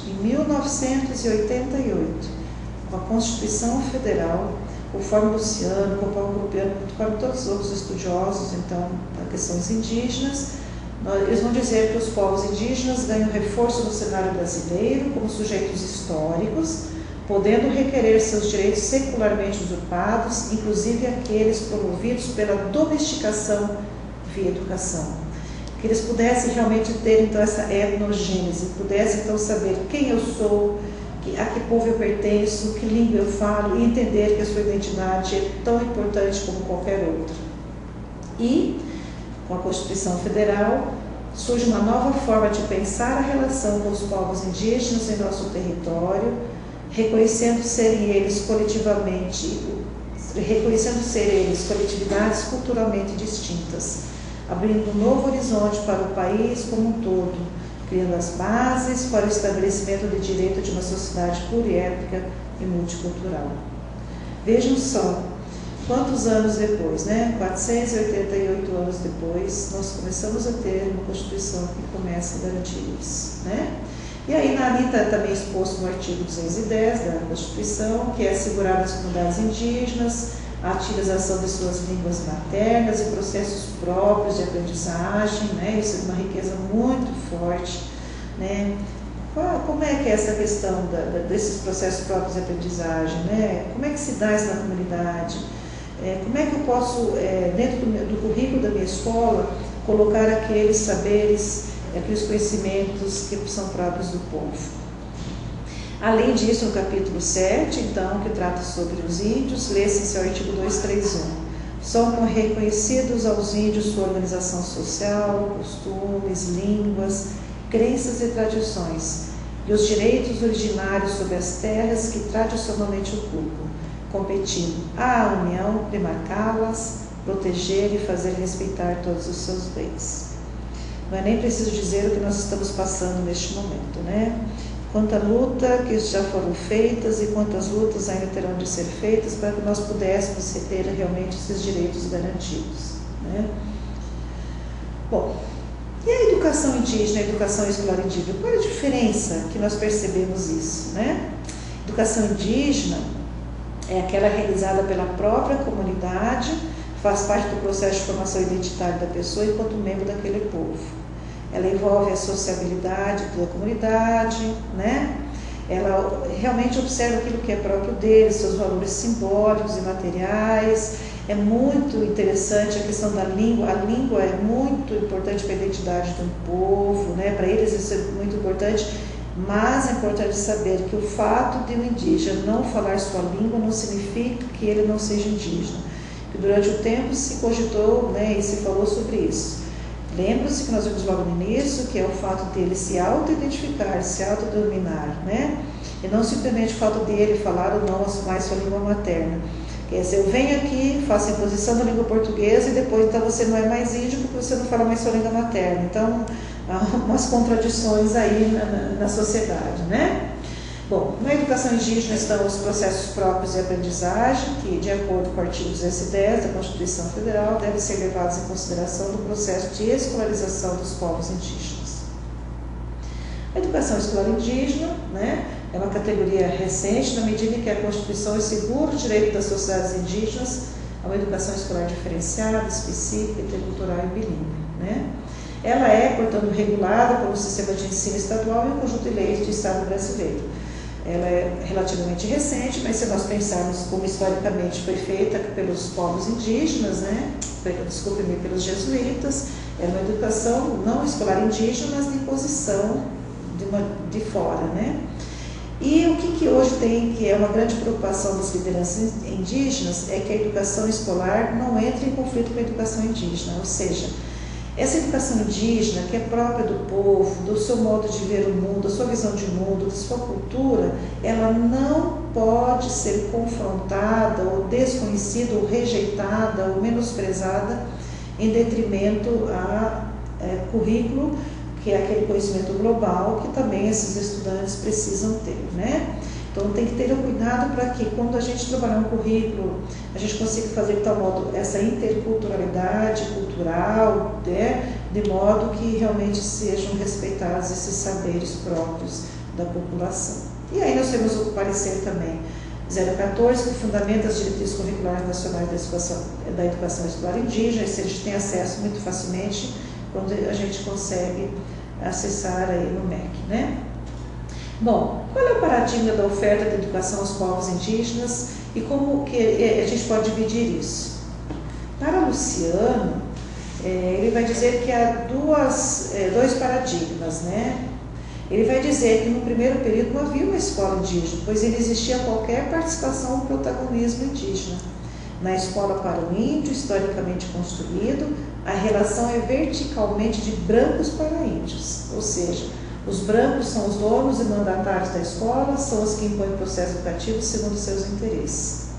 Em 1988, com a Constituição Federal, conforme Luciano, conforme todos os outros estudiosos então, das questões indígenas, eles vão dizer que os povos indígenas ganham reforço no cenário brasileiro como sujeitos históricos, podendo requerer seus direitos secularmente usurpados, inclusive aqueles promovidos pela domesticação via educação. Que eles pudessem realmente ter então essa etnogênese, pudessem então saber quem eu sou, a que povo eu pertenço, que língua eu falo e entender que a sua identidade é tão importante como qualquer outra. E, com a Constituição Federal, surge uma nova forma de pensar a relação com os povos indígenas em nosso território, reconhecendo serem eles coletividades culturalmente distintas, abrindo um novo horizonte para o país como um todo, criando as bases para o estabelecimento de direito de uma sociedade pluriétnica e multicultural. Vejam só, quantos anos depois, 488 anos depois, nós começamos a ter uma Constituição que começa a garantir isso, E aí, ali está também exposto no artigo 210 da Constituição, que é assegurar às comunidades indígenas a utilização de suas línguas maternas e processos próprios de aprendizagem, isso é uma riqueza muito forte, Como é que é essa questão desses processos próprios de aprendizagem, Como é que se dá isso na comunidade? Como é que eu posso, dentro do currículo da minha escola, colocar aqueles saberes, aqueles conhecimentos que são próprios do povo? Além disso, no capítulo 7, então, que trata sobre os índios, lê-se esse artigo 231. São reconhecidos aos índios sua organização social, costumes, línguas, crenças e tradições, e os direitos originários sobre as terras que tradicionalmente ocupam, competindo à União demarcá-las, proteger e fazer respeitar todos os seus bens. Não é nem preciso dizer o que nós estamos passando neste momento, Quanta luta que já foram feitas e quantas lutas ainda terão de ser feitas para que nós pudéssemos ter realmente esses direitos garantidos, Bom, e a educação indígena, a educação escolar indígena? Qual é a diferença que nós percebemos isso, Educação indígena é aquela realizada pela própria comunidade, faz parte do processo de formação identitária da pessoa enquanto membro daquele povo. Ela envolve a sociabilidade da comunidade, Ela realmente observa aquilo que é próprio dele, seus valores simbólicos e materiais. É muito interessante a questão da língua. A língua é muito importante para a identidade de um povo, Para eles isso é muito importante, mas é importante saber que o fato de um indígena não falar sua língua não significa que ele não seja indígena. Que durante o tempo se cogitou, e se falou sobre isso. Lembra-se que nós vimos logo no início, que é o fato dele se auto-identificar, se autodenominar, E não simplesmente o fato dele falar ou não mais sua língua materna. Quer dizer, eu venho aqui, faço a imposição da língua portuguesa e depois então você não é mais índio porque você não fala mais sua língua materna. Então, há umas contradições aí na sociedade, Bom, na educação indígena estão os processos próprios de aprendizagem, que, de acordo com o artigo 210 da Constituição Federal, devem ser levados em consideração no processo de escolarização dos povos indígenas. A educação escolar indígena, é uma categoria recente, na medida em que a Constituição assegura o direito das sociedades indígenas a uma educação escolar diferenciada, específica, intercultural e bilíngue, Ela é, portanto, regulada pelo sistema de ensino estadual e o conjunto de leis do Estado brasileiro. Ela é relativamente recente, mas se nós pensarmos como historicamente foi feita pelos povos indígenas, pelos jesuítas, É uma educação não escolar indígena, mas de imposição de fora, né? E o que hoje tem, que é uma grande preocupação das lideranças indígenas, é que a educação escolar não entre em conflito com a educação indígena, ou seja, essa educação indígena, que é própria do povo, do seu modo de ver o mundo, da sua visão de mundo, da sua cultura, ela não pode ser confrontada, ou desconhecida, ou rejeitada, ou menosprezada em detrimento a currículo, que é aquele conhecimento global que também esses estudantes precisam ter, né? Então tem que ter um cuidado para que quando a gente trabalhar um currículo, a gente consiga fazer de tal modo essa interculturalidade cultural, né? De modo que realmente sejam respeitados esses saberes próprios da população. E aí nós temos o parecer também 014, que fundamenta as diretrizes curriculares nacionais da educação escolar indígena, e se a gente tem acesso muito facilmente quando a gente consegue acessar aí no MEC, né? Bom, qual é o paradigma da oferta de educação aos povos indígenas e como que a gente pode dividir isso? Para Luciano, ele vai dizer que há dois paradigmas, né? Ele vai dizer que no primeiro período não havia uma escola indígena, pois não existia qualquer participação ou protagonismo indígena. Na escola para o índio, historicamente construído, a relação é verticalmente de brancos para índios, ou seja, os brancos são os donos e mandatários da escola, são os que impõem o processo educativo segundo seus interesses.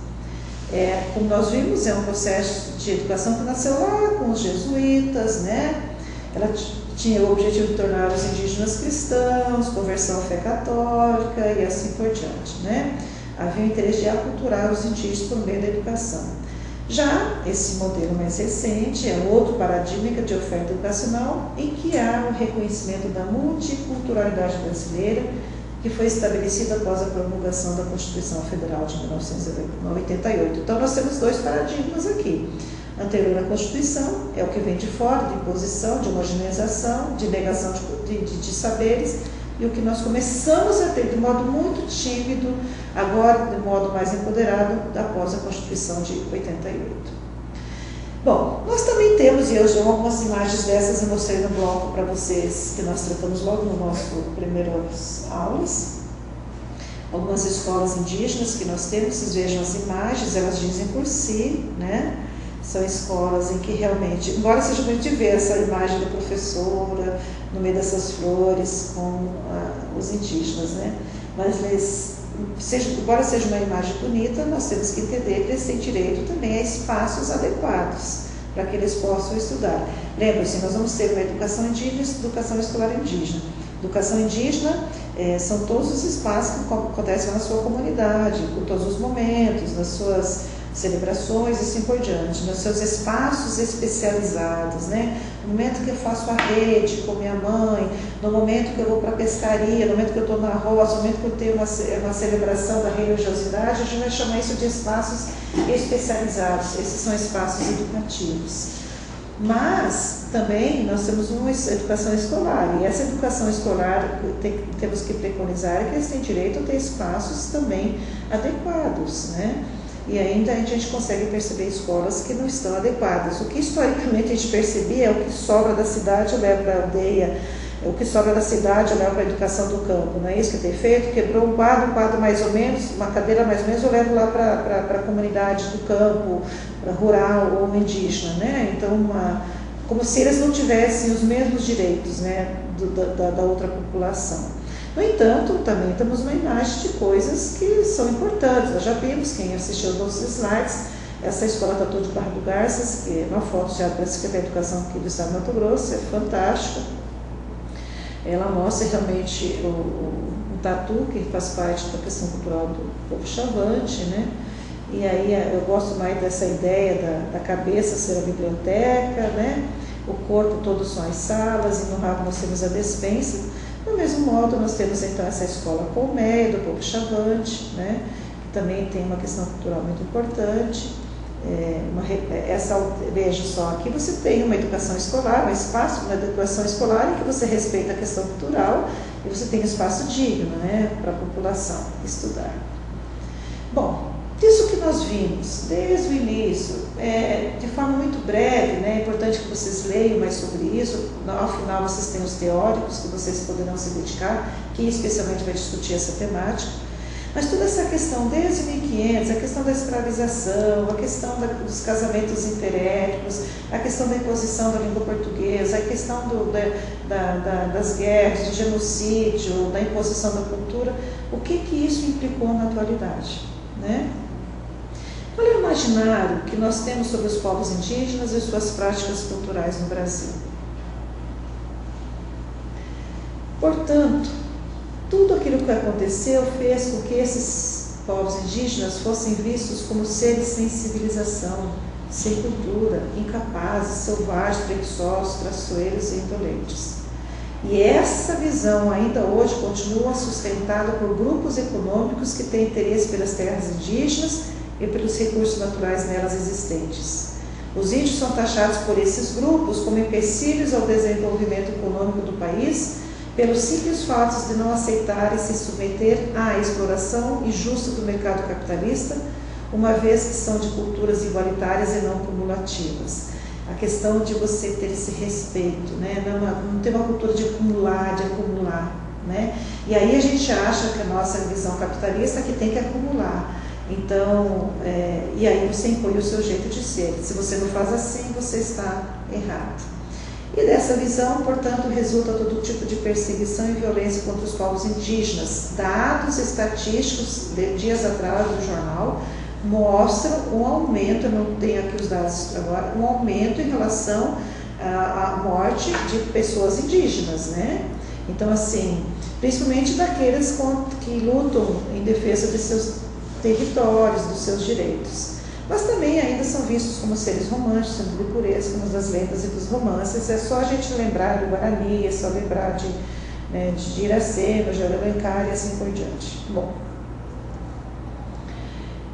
Como nós vimos, é um processo de educação que nasceu lá com os jesuítas, né? Ela tinha o objetivo de tornar os indígenas cristãos, conversão à fé católica e assim por diante, né? Havia o interesse de aculturar os indígenas por meio da educação. Já esse modelo mais recente é outro paradigma de oferta educacional em que há o reconhecimento da multiculturalidade brasileira, que foi estabelecida após a promulgação da Constituição Federal de 1988. Então nós temos dois paradigmas aqui. Anterior à Constituição é o que vem de fora, de imposição, de homogeneização, de negação de saberes, e o que nós começamos a ter de modo muito tímido, agora de modo mais empoderado, após a Constituição de 88. Bom, nós também temos, e eu já algumas imagens dessas eu mostrei no bloco para vocês, que nós tratamos logo no nosso primeiras aulas, algumas escolas indígenas que nós temos, vocês vejam as imagens, elas dizem por si, né? São escolas em que realmente, embora seja muito de ver essa imagem da professora no meio dessas flores com os indígenas, né? Mas embora seja uma imagem bonita, nós temos que entender que eles têm direito também a espaços adequados para que eles possam estudar. Lembre-se, nós vamos ter uma educação indígena e educação escolar indígena. Educação indígena são todos os espaços que acontecem na sua comunidade, por todos os momentos, nas suas celebrações e assim por diante, nos seus espaços especializados, né? No momento que eu faço a rede com minha mãe, no momento que eu vou para a pescaria, no momento que eu estou na roça, no momento que eu tenho uma celebração da religiosidade, a gente vai chamar isso de espaços especializados. Esses são espaços educativos. Mas também nós temos uma educação escolar, e essa educação escolar temos que preconizar que eles têm direito a ter espaços também adequados, né? E ainda a gente consegue perceber escolas que não estão adequadas. O que historicamente a gente percebia é o que sobra da cidade eu levo para a aldeia, o que sobra da cidade eu levo para a educação do campo. Não é isso que tem feito? Quebrou um quadro mais ou menos, uma cadeira mais ou menos, eu levo lá para a comunidade do campo, rural ou indígena, né? Então, como se eles não tivessem os mesmos direitos, né, da outra população. No entanto, também temos uma imagem de coisas que são importantes. Nós já vimos, quem assistiu aos nossos slides, essa escola Tatu de Barra do Garças, que é uma foto já da Secretaria de Educação aqui do Estado de Mato Grosso, é fantástica. Ela mostra realmente o tatu, que faz parte da questão cultural do povo chavante, né? E aí eu gosto mais dessa ideia da cabeça ser a biblioteca, né? O corpo todo são as salas, e no rabo nós temos a despensa. Do mesmo modo, nós temos então essa escola colmeia, do povo chavante, né? Que também tem uma questão cultural muito importante. Veja só, aqui você tem uma educação escolar, um espaço para educação escolar em que você respeita a questão cultural e você tem um espaço digno, né, para a população estudar. Bom, Disso que nós vimos, desde o início, de forma muito breve, né? É importante que vocês leiam mais sobre isso, ao final vocês têm os teóricos que vocês poderão se dedicar, que especialmente vai discutir essa temática, mas toda essa questão desde 1500, a questão da escravização, a questão dos casamentos interétnicos, a questão da imposição da língua portuguesa, a questão das guerras, do genocídio, da imposição da cultura, o que isso implicou na atualidade, né? Qual é o imaginário que nós temos sobre os povos indígenas e suas práticas culturais no Brasil? Portanto, tudo aquilo que aconteceu fez com que esses povos indígenas fossem vistos como seres sem civilização, sem cultura, incapazes, selvagens, preguiçosos, traiçoeiros e indolentes. E essa visão ainda hoje continua sustentada por grupos econômicos que têm interesse pelas terras indígenas e pelos recursos naturais nelas existentes. Os índios são taxados por esses grupos como empecilhos ao desenvolvimento econômico do país, pelos simples fatos de não aceitarem se submeter à exploração injusta do mercado capitalista, uma vez que são de culturas igualitárias e não cumulativas. A questão de você ter esse respeito, né? Não ter uma cultura de acumular, né? E aí a gente acha que a nossa visão capitalista é que tem que acumular. Então, e aí você impõe o seu jeito de ser. Se você não faz assim, você está errado. E dessa visão, portanto, resulta todo tipo de perseguição e violência contra os povos indígenas. Dados estatísticos de dias atrás do jornal mostram um aumento, eu não tenho aqui os dados agora, um aumento em relação à morte de pessoas indígenas, né? Então, assim, principalmente daqueles que lutam em defesa de seus territórios, dos seus direitos. Mas também ainda são vistos como seres românticos, sendo de pureza, como das lendas e dos romances. É só a gente lembrar do Guarani, é só lembrar de Iracema, de Alencar e assim por diante. Bom,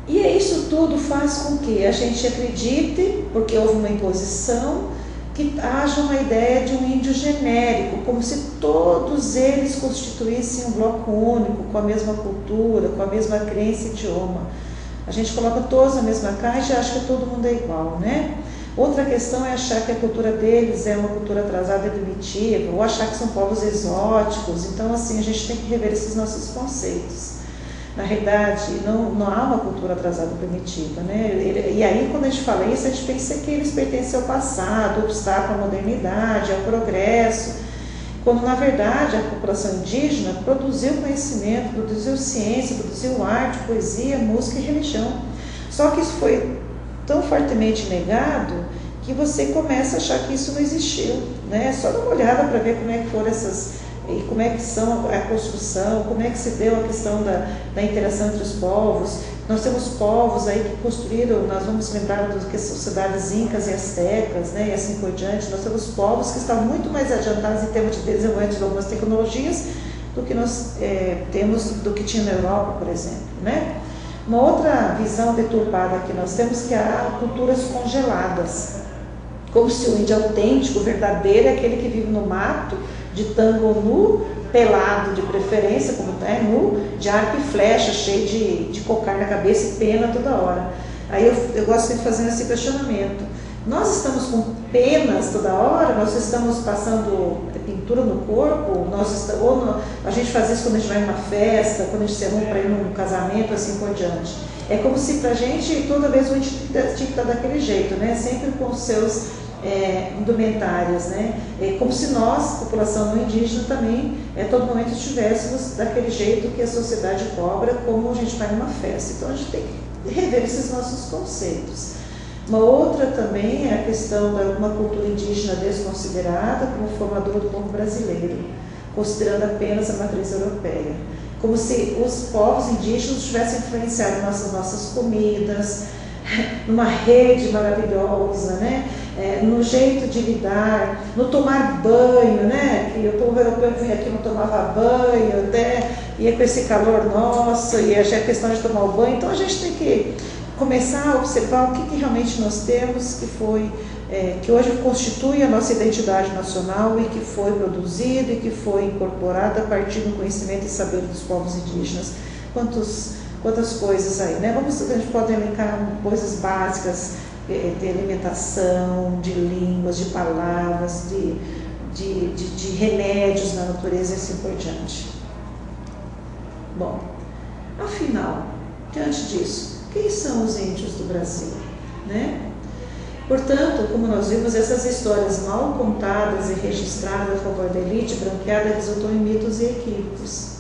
e isso tudo faz com que a gente acredite, porque houve uma imposição, que haja uma ideia de um índio genérico, como se todos eles constituíssem um bloco único, com a mesma cultura, com a mesma crença e idioma. A gente coloca todos na mesma caixa e acha que todo mundo é igual, né? Outra questão é achar que a cultura deles é uma cultura atrasada e primitiva, ou achar que são povos exóticos. Então, assim, a gente tem que rever esses nossos conceitos. Na realidade, não há uma cultura atrasada e primitiva, né? E aí, quando a gente fala isso, a gente pensa que eles pertencem ao passado, obstáculo à modernidade, ao progresso, quando, na verdade, a população indígena produziu conhecimento, produziu ciência, produziu arte, poesia, música e religião. Só que isso foi tão fortemente negado que você começa a achar que isso não existiu, né? Só dá uma olhada para ver como é que foram e como é que são a construção, como é que se deu a questão da interação entre os povos. Nós temos povos aí que construíram, nós vamos lembrar das sociedades incas e astecas, né, e assim por diante. Nós temos povos que estão muito mais adiantados em termos de desenvolvimento de algumas tecnologias do que nós temos, do que tinha na Europa, por exemplo, né? Uma outra visão deturpada que nós temos que há culturas congeladas, como se o índio autêntico, verdadeiro, é aquele que vive no mato, de tango nu, pelado de preferência, como é nu, de arco e flecha, cheio de cocar na cabeça e pena toda hora. Aí eu gosto de fazer esse questionamento. Nós estamos com penas toda hora? Nós estamos passando pintura no corpo? A gente faz isso quando a gente vai em uma festa, quando a gente se arruma para ir num casamento, assim por diante. É como se pra gente, toda vez a gente tinha que estar daquele jeito, né? Sempre com os seus indumentárias, né? É como se nós, população não indígena, também todo momento estivéssemos daquele jeito que a sociedade cobra, como a gente vai numa festa. Então a gente tem que rever esses nossos conceitos. Uma outra também é a questão de uma cultura indígena desconsiderada como formadora do povo brasileiro, considerando apenas a matriz europeia. Como se os povos indígenas tivessem influenciado nossas comidas, numa rede maravilhosa, né? No jeito de lidar, no tomar banho, né? Que o povo europeu vinha aqui, não tomava banho, até ia com esse calor nosso, e já é questão de tomar o banho. Então a gente tem que começar a observar o que realmente nós temos, que hoje constitui a nossa identidade nacional e que foi produzido e que foi incorporado a partir do conhecimento e saber dos povos indígenas. quantas coisas aí, né? A gente pode elencar coisas básicas de alimentação, de línguas, de palavras, de remédios na natureza e assim por diante. Bom, afinal, diante disso, quem são os índios do Brasil, né? Portanto, como nós vimos, essas histórias mal contadas e registradas a favor da elite branqueada resultam em mitos e equívocos.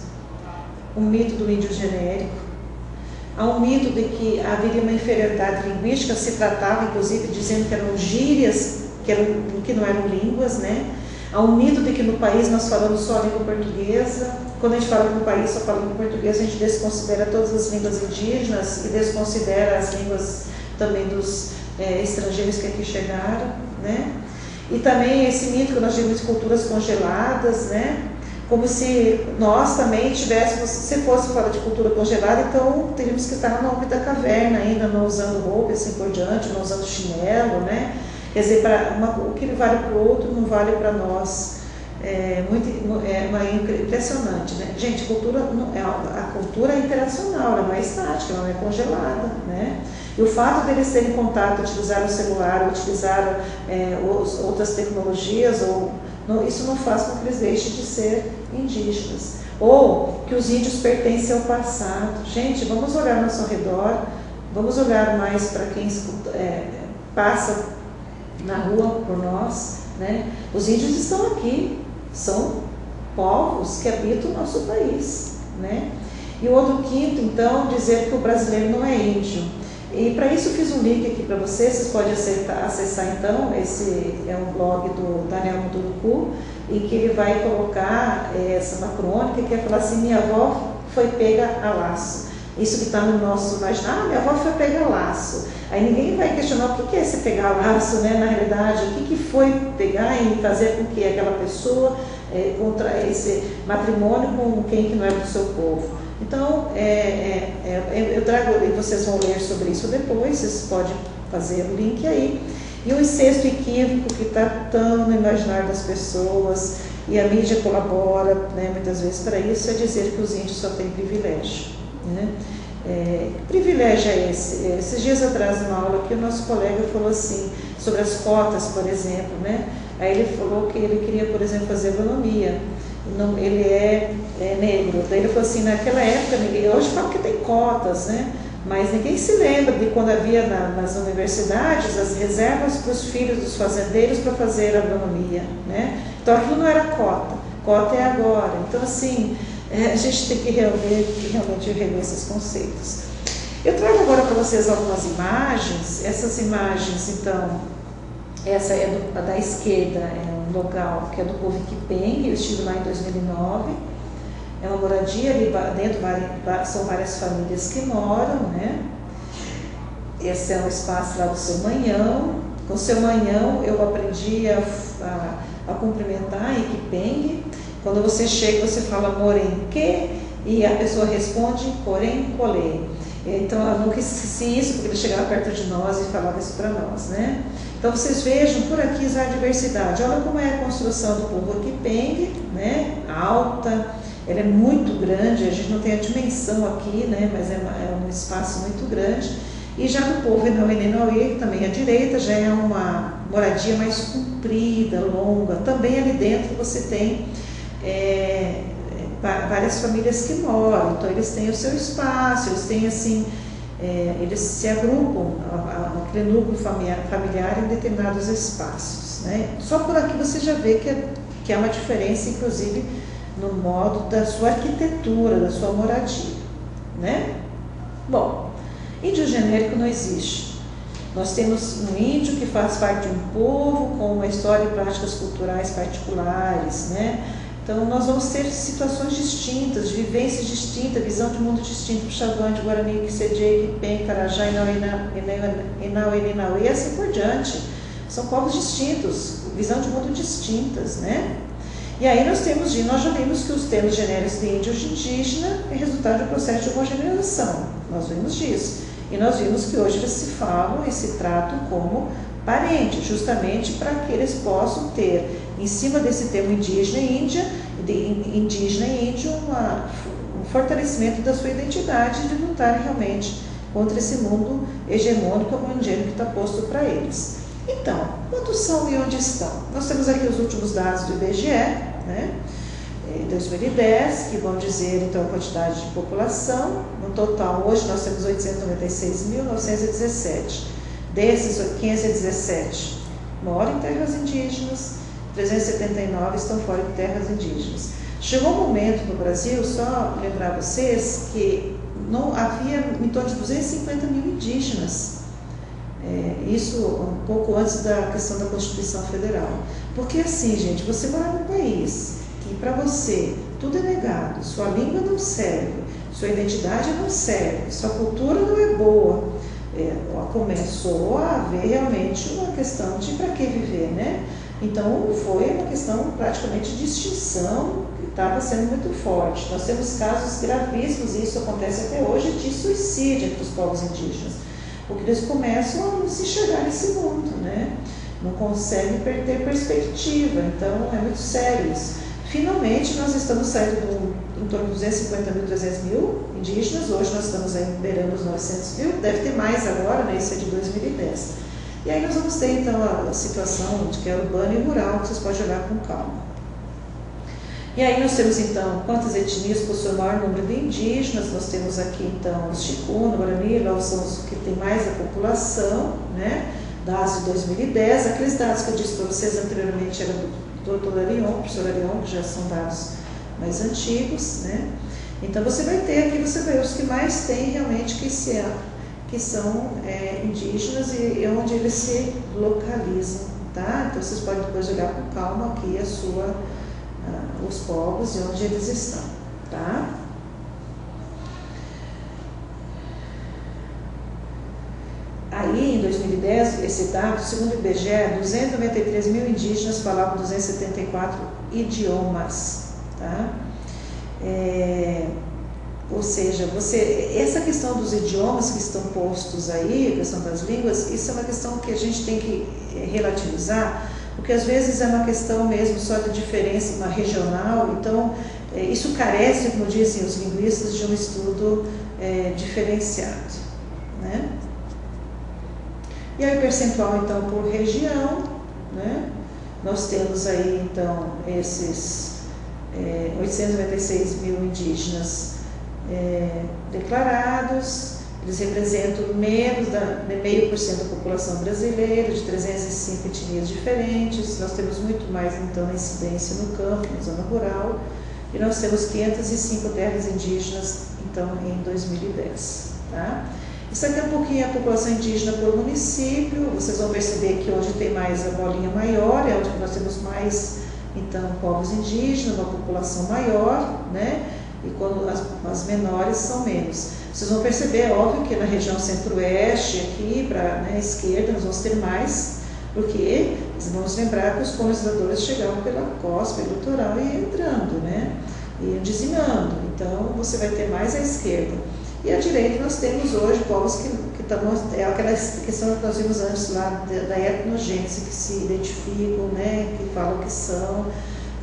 Um mito do índio genérico, há um mito de que haveria uma inferioridade linguística, se tratava inclusive dizendo que eram gírias, que não eram línguas, né? Há um mito de que no país nós falamos só a língua portuguesa. Quando a gente fala que no país só fala língua portuguesa, a gente desconsidera todas as línguas indígenas e desconsidera as línguas também dos estrangeiros que aqui chegaram, né? E também esse mito que nós temos culturas congeladas, né? Como se nós também tivéssemos, se fosse falar de cultura congelada, então teríamos que estar no âmbito da caverna ainda, não usando roupa e assim por diante, não usando chinelo, né? Quer dizer, o que vale para o outro não vale para nós. É impressionante, né? Gente, a cultura é interacional, ela não é estática, ela não é congelada, né? E o fato deles terem contato, utilizar o celular, utilizar outras tecnologias, isso não faz com que eles deixem de ser indígenas. Ou que os índios pertencem ao passado. Gente, vamos olhar ao nosso redor, vamos olhar mais para quem passa na rua por nós, né? Os índios estão aqui, são povos que habitam o nosso país, né? E o outro quinto, então, dizer que o brasileiro não é índio. E para isso eu fiz um link aqui para vocês podem acessar então, esse é um blog do Daniel Munduruku, e que ele vai colocar uma crônica que vai falar assim: minha avó foi pega a laço. Isso que está no nosso imaginário, minha avó foi pega a laço. Aí ninguém vai questionar o que é esse pegar a laço, né? Na realidade, o que foi pegar e fazer com que aquela pessoa contra esse matrimônio com quem que não era do seu povo. Então, eu trago, e vocês vão ler sobre isso depois, vocês podem fazer o link aí. E o sexto equívoco que está tão no imaginário das pessoas, e a mídia colabora, né, muitas vezes para isso, é dizer que os índios só têm privilégio, né? Que privilégio é esse? Esses dias atrás, numa aula aqui, o nosso colega falou assim, sobre as cotas, por exemplo, né? Aí ele falou que ele queria, por exemplo, fazer agronomia. Não, ele é negro. Daí ele falou assim, naquela época, hoje fala que tem cotas, né? Mas ninguém se lembra de quando havia nas universidades as reservas para os filhos dos fazendeiros para fazer agronomia, né? Então aquilo não era cota é agora. Então assim, a gente tem que realmente rever esses conceitos. Eu trago agora para vocês algumas imagens. Essas imagens, então, essa é da esquerda, é um local que é do povo Iquipeng, eu estive lá em 2009. É uma moradia, ali dentro são várias famílias que moram, né? Esse é um espaço lá do Seu Manhão. Com o Seu Manhão eu aprendi a cumprimentar em Iquipeng. Quando você chega, você fala morenque e a pessoa responde corencolê. Então eu nunca esqueci isso, porque ele chegava perto de nós e falava isso para nós, né? Então vocês vejam por aqui a diversidade. Olha como é a construção do povo Iquipeng, né? Alta. Ela é muito grande, a gente não tem a dimensão aqui, né, mas é um espaço muito grande. E já no povo Inauê, também à direita, já é uma moradia mais comprida, longa. Também ali dentro você tem várias famílias que moram, então eles têm o seu espaço, eles têm assim, eles se agrupam, aquele núcleo familiar em determinados espaços, né? Só por aqui você já vê que há uma diferença, inclusive, no modo da sua arquitetura, da sua moradia, né? Bom, índio genérico não existe. Nós temos um índio que faz parte de um povo com uma história e práticas culturais particulares, né? Então nós vamos ter situações distintas, vivências distintas, visão de mundo distinto, Xavante, Guarani, Quixedê, Iquipeng, Carajá, Inauê, e assim por diante. São povos distintos, visão de mundo distintas, né? E aí nós já vimos que os termos genéricos de índio e indígena é resultado do processo de homogeneização. Nós vimos disso. E nós vimos que hoje eles se falam e se tratam como parente, justamente para que eles possam ter, em cima desse termo indígena e índio, um fortalecimento da sua identidade, de lutar realmente contra esse mundo hegemônico homogêneo que está posto para eles. Então, quantos são e onde estão? Nós temos aqui os últimos dados do IBGE, né, em 2010, que vão dizer então a quantidade de população. No total, hoje nós temos 896.917. Desses, 517 moram em terras indígenas, 379 estão fora de terras indígenas. Chegou um momento no Brasil, só lembrar vocês, que não havia em torno de 250 mil indígenas. Isso um pouco antes da questão da Constituição Federal. Porque assim, gente, você mora num país que para você tudo é negado, sua língua não serve, sua identidade não serve, sua cultura não é boa. Começou a haver realmente uma questão de para que viver, né? Então foi uma questão praticamente de extinção que estava sendo muito forte. Nós temos casos gravíssimos, e isso acontece até hoje, de suicídio entre os povos indígenas, porque eles começam a não se enxergar nesse mundo, né? Não conseguem ter perspectiva, então é muito sério isso. Finalmente nós estamos saindo em torno de 250 mil, 300 mil indígenas, hoje nós estamos aí beirando os 900 mil, deve ter mais agora, né? Isso é de 2010. E aí nós vamos ter então a situação de que é urbana e rural, que vocês podem olhar com calma. E aí nós temos então quantas etnias possuem o maior número de indígenas. Nós temos aqui então os Chikuno, Guarani, lá são os que tem mais a população, né? Dados de 2010, aqueles dados que eu disse para vocês anteriormente eram do Dr. Arion, professor Arion, que já são dados mais antigos, né? Então você vai ter aqui, você vai os que mais tem realmente que são indígenas e onde eles se localizam, tá? Então vocês podem depois olhar com calma aqui os povos e onde eles estão, tá? Aí, em 2010, esse dado, segundo o IBGE, 293 mil indígenas falavam 274 idiomas, tá? Ou seja, essa questão dos idiomas que estão postos aí, a questão das línguas, isso é uma questão que a gente tem que relativizar, porque às vezes é uma questão mesmo só de diferença, uma regional, então isso carece, como dizem os linguistas, de um estudo diferenciado, né? E aí o percentual então por região, né? Nós temos aí então esses 896 mil indígenas declarados, eles representam menos de 0,5% da população brasileira, de 305 etnias diferentes. Nós temos muito mais então incidência no campo, na zona rural, e nós temos 505 terras indígenas então em 2010, tá? Isso aqui é um pouquinho a população indígena por município. Vocês vão perceber que onde tem mais a bolinha maior é onde nós temos mais então povos indígenas, uma população maior, né? E quando as menores são menos. Vocês vão perceber, é óbvio que na região centro-oeste, aqui para a esquerda, nós vamos ter mais, porque vamos lembrar que os colonizadores chegavam pela costa, pelo litoral e entrando, né? E dizimando. Então você vai ter mais à esquerda. E à direita nós temos hoje povos que estão, aquela questão que nós vimos antes lá da etnogênese, que se identificam, né, que falam que são,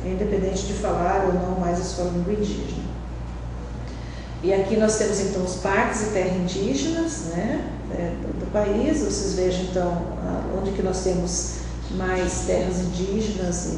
independente de falar ou não mais a sua língua indígena. E aqui nós temos então os parques e terras indígenas, né, do país. Vocês vejam então onde que nós temos mais terras indígenas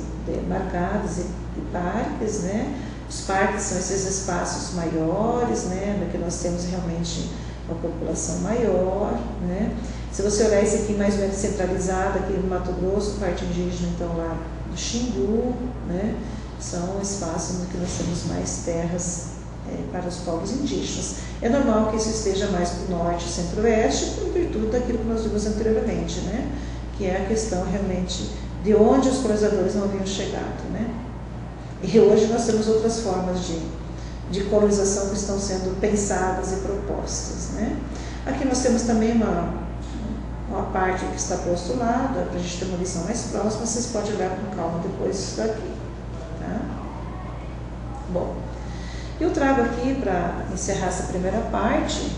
marcadas e parques, né? Os parques são esses espaços maiores, né, que nós temos realmente uma população maior, né. Se você olhar esse aqui mais ou menos centralizado, aqui no Mato Grosso, parte indígena, então lá do Xingu, né, são espaços em que nós temos mais terras para os povos indígenas. É normal que isso esteja mais para o norte e centro-oeste, por virtude daquilo que nós vimos anteriormente, né, que é a questão realmente de onde os colonizadores não haviam chegado, né. E hoje nós temos outras formas de colonização que estão sendo pensadas e propostas, né? Aqui nós temos também uma parte que está posto lá, para a gente ter uma visão mais próxima. Vocês podem olhar com calma depois isso daqui, tá? Bom, eu trago aqui para encerrar essa primeira parte,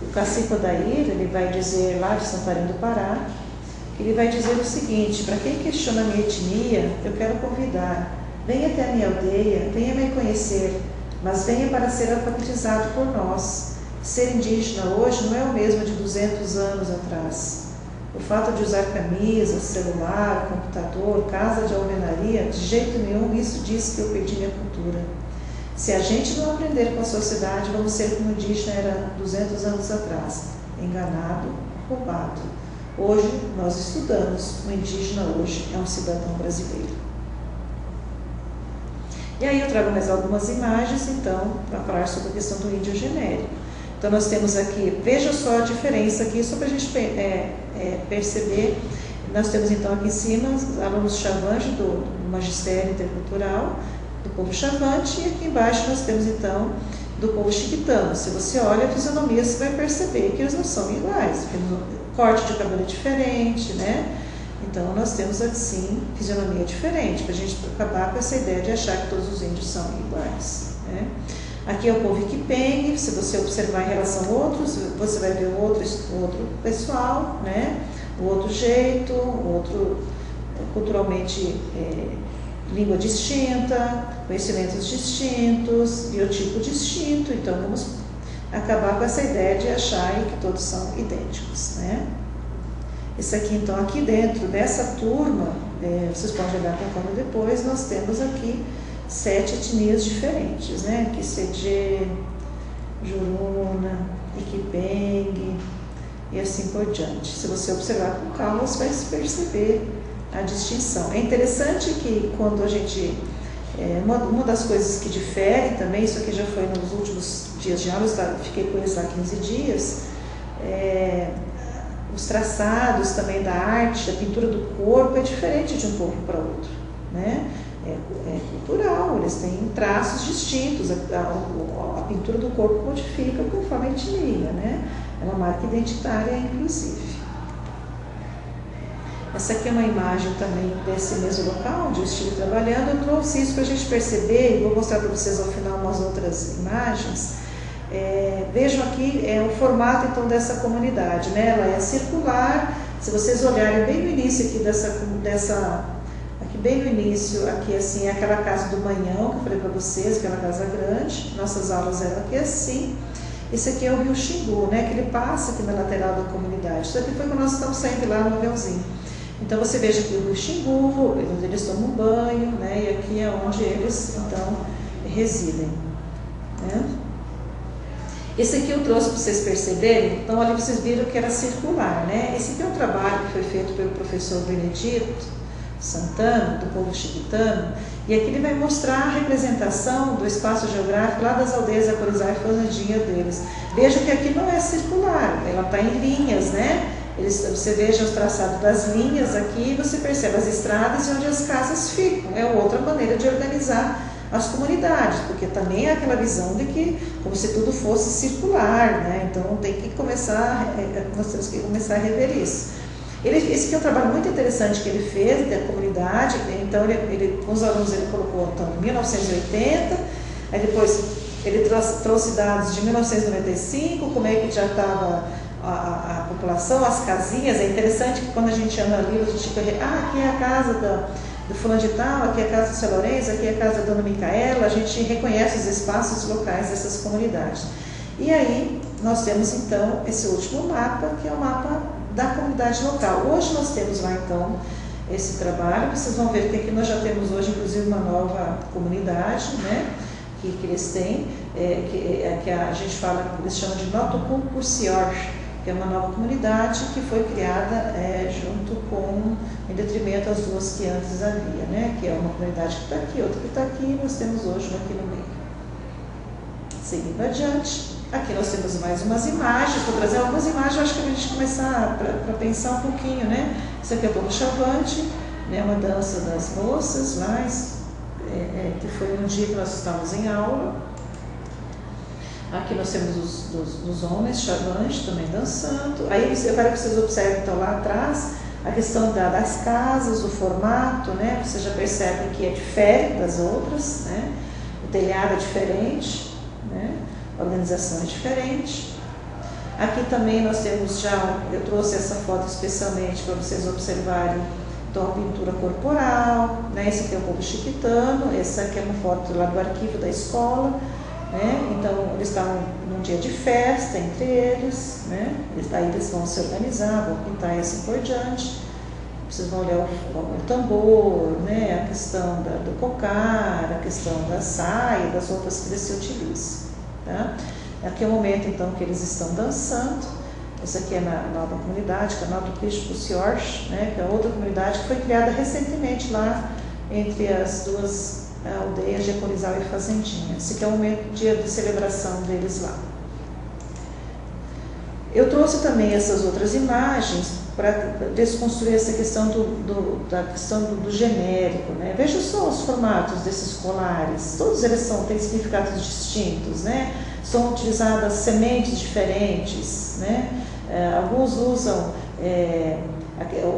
o cacique Odair, ele vai dizer lá de Santarém do Pará, ele vai dizer o seguinte: para quem questiona a minha etnia, eu quero convidar, venha até a minha aldeia, venha me conhecer. mas venha para ser alfabetizado por nós. Ser indígena hoje não é o mesmo de 200 anos atrás. O fato de usar camisa, celular, computador, casa de alvenaria, de jeito nenhum isso diz que eu perdi minha cultura. Se a gente não aprender com a sociedade, vamos ser como o indígena era 200 anos atrás, enganado, roubado. Hoje nós estudamos, o indígena hoje é um cidadão brasileiro. E aí eu trago mais algumas imagens, então, para falar sobre a questão do índio genérico. Então nós temos aqui, veja só a diferença aqui, só para a gente perceber. Nós temos então aqui em cima os alunos Chavante do Magistério Intercultural, do povo Chavante, e aqui embaixo nós temos então do povo Chiquitano. Se você olha a fisionomia, você vai perceber que eles não são iguais, o corte de cabelo é diferente, né? Então nós temos assim fisionomia diferente, para a gente acabar com essa ideia de achar que todos os índios são iguais, né? Aqui é o povo Iquipengue, se você observar em relação a outros, você vai ver o outro pessoal, né? O outro jeito, o outro culturalmente língua distinta, conhecimentos distintos, biotipo distinto. Então vamos acabar com essa ideia de achar que todos são idênticos, né? Esse aqui então, aqui dentro dessa turma, vocês podem olhar conforme depois, nós temos aqui 7 etnias diferentes, né? Kisejê, Juruna, Iquipengue e assim por diante. Se você observar com calma, você vai perceber a distinção. É interessante que quando a gente... uma das coisas que difere também, isso aqui já foi nos últimos dias de aula, eu fiquei com eles lá 15 dias, os traçados também da arte, da pintura do corpo é diferente de um povo para outro, né? É cultural, eles têm traços distintos, a pintura do corpo modifica conforme a etnia, né? É uma marca identitária, inclusive. Essa aqui é uma imagem também desse mesmo local onde eu estive trabalhando. Eu trouxe isso para a gente perceber, e vou mostrar para vocês ao final umas outras imagens. Vejam aqui o formato então dessa comunidade, né? Ela é circular. Se vocês olharem bem no início aqui aqui bem no início, aqui assim, é aquela casa do Manhão, que eu falei para vocês, aquela casa grande. Nossas aulas eram aqui assim. Esse aqui é o Rio Xingu, né? Que ele passa aqui na lateral da comunidade. Isso aqui foi quando nós estamos saindo lá no aviãozinho. Então você veja aqui o Rio Xingu, onde eles tomam banho, né? E aqui é onde eles então residem, né? Esse aqui eu trouxe para vocês perceberem. Então ali vocês viram que era circular, né? Esse aqui é um trabalho que foi feito pelo professor Benedito Santana, do povo chiquitano, e aqui ele vai mostrar a representação do espaço geográfico lá das aldeias Acorizá e Fazendinha deles. Veja que aqui não é circular, ela está em linhas, né? Você veja os traçados das linhas aqui, você percebe as estradas e onde as casas ficam. É outra maneira de organizar as comunidades, porque também é aquela visão de que como se tudo fosse circular, né? Então nós temos que começar a rever isso. Esse aqui é um trabalho muito interessante que ele fez da comunidade. Então com os alunos ele colocou então, 1980, aí depois ele trouxe dados de 1995, como é que já estava a população, as casinhas. É interessante que quando a gente anda ali, a gente vê, aqui é a casa do fulano de tal, aqui é a casa do seu Lourenço, aqui é a casa da dona Micaela. A gente reconhece os espaços locais dessas comunidades. E aí nós temos então esse último mapa, que é o mapa da comunidade local. Hoje nós temos lá então esse trabalho. Vocês vão ver que aqui nós já temos hoje inclusive uma nova comunidade, né? Que eles têm, que a gente fala, eles chamam de Notuculcurcior, que é uma nova comunidade que foi criada junto com, em detrimento às duas que antes havia, né? Que é uma comunidade que está aqui, outra que está aqui, e nós temos hoje uma aqui no meio. Seguindo adiante, aqui nós temos mais umas imagens. Vou trazer algumas imagens, acho que a gente começar para pensar um pouquinho, né? Isso aqui é o povo Chavante, né? Uma dança das moças, mas que foi um dia que nós estávamos em aula. Aqui nós temos os homens Chavante também dançando. Aí eu quero que vocês observem então lá atrás a questão das casas, o formato, né? Você já percebe que é diferente das outras, né? O telhado é diferente, né? A organização é diferente. Aqui também nós temos eu trouxe essa foto especialmente para vocês observarem então a pintura corporal, né? Esse aqui é o povo chiquitano, essa aqui é uma foto lá do arquivo da escola, né? Então eles estavam num dia de festa entre eles, né? Daí eles vão se organizar, vão pintar e assim por diante. Vocês vão olhar o tambor, né? A questão do cocar, a questão da saia, das roupas que eles se utilizam. Tá? Aqui é o momento então que eles estão dançando. Essa aqui é na nova comunidade, canal do Cristo Puciorch, né? Que é outra comunidade que foi criada recentemente lá entre as duas aldeias de Ecorizal e Fazendinha. Esse aqui é o momento, dia de celebração deles lá. Eu trouxe também essas outras imagens para desconstruir essa questão do genérico, né? Veja só os formatos desses colares, todos eles têm significados distintos, né? São utilizadas sementes diferentes, né? Alguns usam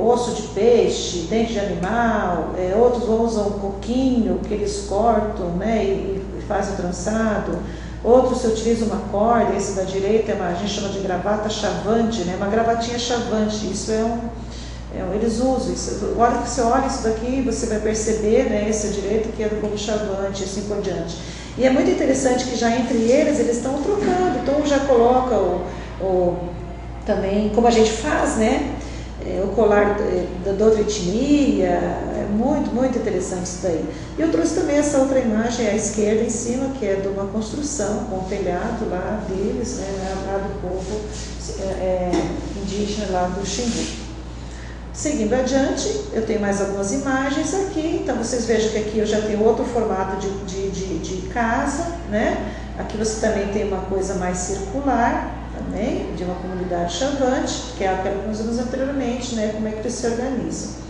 osso de peixe, dente de animal, outros usam coquinho que eles cortam, né? E fazem o trançado. Outros se utiliza uma corda, esse da direita a gente chama de gravata chavante, né? Uma gravatinha chavante, isso eles usam isso. A hora que você olha isso daqui, você vai perceber, né, esse direito que é do povo chavante, assim por diante. E é muito interessante que já entre eles estão trocando, então já coloca também, como a gente faz, né? O colar da outra etnia, é muito, muito interessante isso daí. E eu trouxe também essa outra imagem à esquerda em cima, que é de uma construção com o telhado lá deles, né, lá do povo indígena lá do Xingu. Seguindo adiante, eu tenho mais algumas imagens aqui, então vocês vejam que aqui eu já tenho outro formato de casa, né? Aqui você também tem uma coisa mais circular, também, de uma comunidade chavante, que é aquela que nós vimos anteriormente, né, como é que eles se organizam.